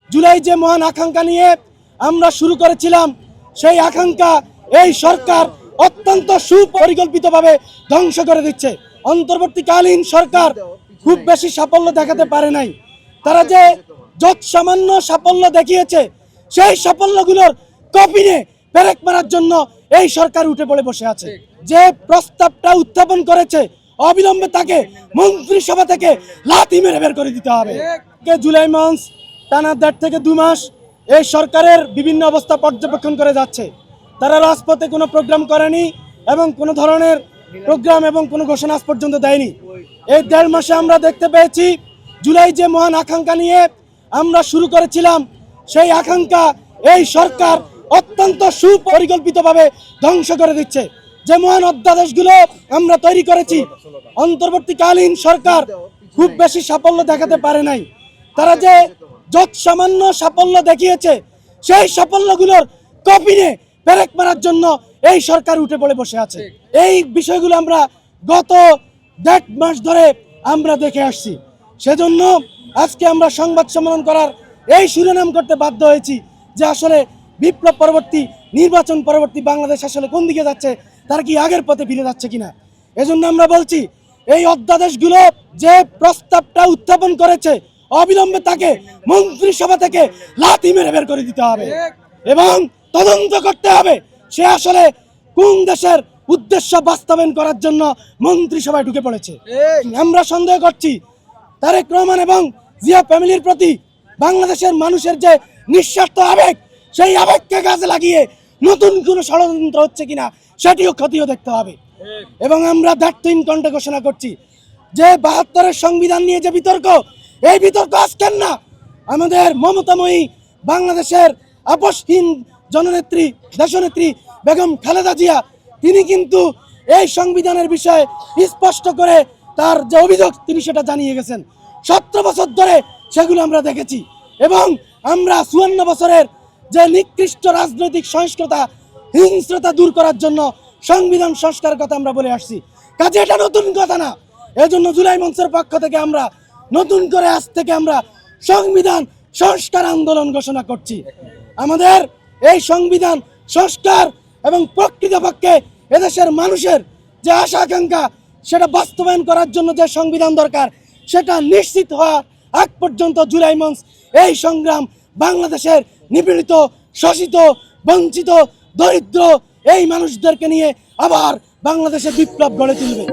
জুলাই যে মহান আকাঙ্ক্ষা নিয়ে আমরা শুরু করেছিলাম, সেই আকাঙ্ক্ষা এই সরকার অত্যন্ত সুপরিকল্পিতভাবে ধ্বংস করে দিচ্ছে। অন্তর্বর্তীকালীন সরকার খুব বেশি সাফল্য দেখাতে পারে নাই। তারা যে যত সামান্য সাফল্য দেখিয়েছে, সেই সাফল্যগুলোর কপি নিয়ে পেরেক মারার জন্য এই সরকার উঠে পড়ে বসে আছে। যে প্রস্তাবটা উত্থাপন করেছে, অবিলম্বে তাকে মন্ত্রিসভা থেকে লাথি মেরে বের করে দিতে হবে। জুলাই মাস টানা 1.5 থেকে 2 মাস এই সরকারের বিভিন্ন অবস্থা পর্যবেক্ষণ করে যাচ্ছে। তারা রাজপথে কোনো প্রোগ্রাম করেনি এবং কোনো ধরনের প্রোগ্রাম এবং কোনো ঘোষণা আজ পর্যন্ত দেয়নি। এই 1.5 মাসে আমরা দেখতে পেয়েছি, জুলাই যে মহান আকাঙ্ক্ষা নিয়ে আমরা শুরু করেছিলাম, সেই আকাঙ্ক্ষা এই সরকার অত্যন্ত সুপরিকল্পিতভাবে ধ্বংস করে দিচ্ছে। যে মহান অধ্যাদেশগুলো আমরা তৈরি করেছি, অন্তর্বর্তীকালীন সরকার খুব বেশি সাফল্য দেখাতে পারে নাই। তারা যে যত সামান্য সাফল্য দেখিয়েছে, সেই সাফল্যগুলোর কপি নিয়ে পেরেক মারার জন্য এই সরকার উঠে পড়ে বসে আছে। এই বিষয়গুলো আমরা গত 1.5 মাস ধরে আমরা দেখে আসছি। সেজন্য আজকে আমরা সংবাদ সম্মেলন করার এই শিরোনাম করতে বাধ্য হয়েছি যে আসলে বিপ্লব পরবর্তী, নির্বাচন পরবর্তী বাংলাদেশ আসলে কোন দিকে যাচ্ছে, তার কি আগের পথে ফিরে যাচ্ছে কিনা। এজন্য আমরা বলছি, এই অধ্যাদেশগুলো যে প্রস্তাবটা উত্থাপন করেছে, অবিলম্বে তাকে মন্ত্রিসভা থেকে লাথি মেরে বের করে দিতে হবে এবং তদন্ত করতে হবে সে আসলে কোন দেশের উদ্দেশ্য বাস্তবায়ন করার জন্য মন্ত্রিসভায় ঢুকে পড়েছে। আমরা সন্দেহ করছি তারেক রহমান এবং জিয়া ফ্যামিলির প্রতি বাংলাদেশের মানুষের যে নিঃস্বার্থ আবেগ, সেই আবেগকে কাজে লাগিয়ে নতুন কোনো ষড়যন্ত্র হচ্ছে কিনা সেটিও খতিয়ে দেখতে হবে। এবং আমরা দায়িত্বহীন কণ্ঠে ঘোষণা করছি যে 72-এর সংবিধান নিয়ে যে বিতর্ক, এই বিতর্ক আজকের না। আমাদের মমতাময়ী বাংলাদেশের আপসহীন জননেত্রী, দেশনেত্রী বেগম খালেদা জিয়া, তিনি কিন্তু এই সংবিধানের বিষয়ে স্পষ্ট করে তার যে অভিযোগ তিনি সেটা জানিয়ে গেছেন। 17 বছর ধরে সেগুলো আমরা দেখেছি এবং আমরা 54 বছরের যে নিকৃষ্ট রাজনৈতিক সহিংসতা, হিংস্রতা দূর করার জন্য সংবিধান সংস্কারের কথা আমরা বলে আসছি। কাজে এটা নতুন কথা না। এজন্য জুলাই মঞ্চের পক্ষ থেকে আমরা নতুন করে আজ থেকে আমরা সংবিধান সংস্কার আন্দোলন ঘোষণা করছি। আমাদের এই সংবিধান সংস্কার এবং প্রকৃতপক্ষে এদেশের মানুষের যে আশা আকাঙ্ক্ষা, সেটা বাস্তবায়ন করার জন্য যে সংবিধান দরকার, সেটা নিশ্চিত হওয়ার আগ পর্যন্ত জুলাই মঞ্চ এই সংগ্রাম বাংলাদেশের নিপীড়িত, শোষিত, বঞ্চিত, দরিদ্র এই মানুষদেরকে নিয়ে আবার বাংলাদেশে বিপ্লব গড়ে তুলবে।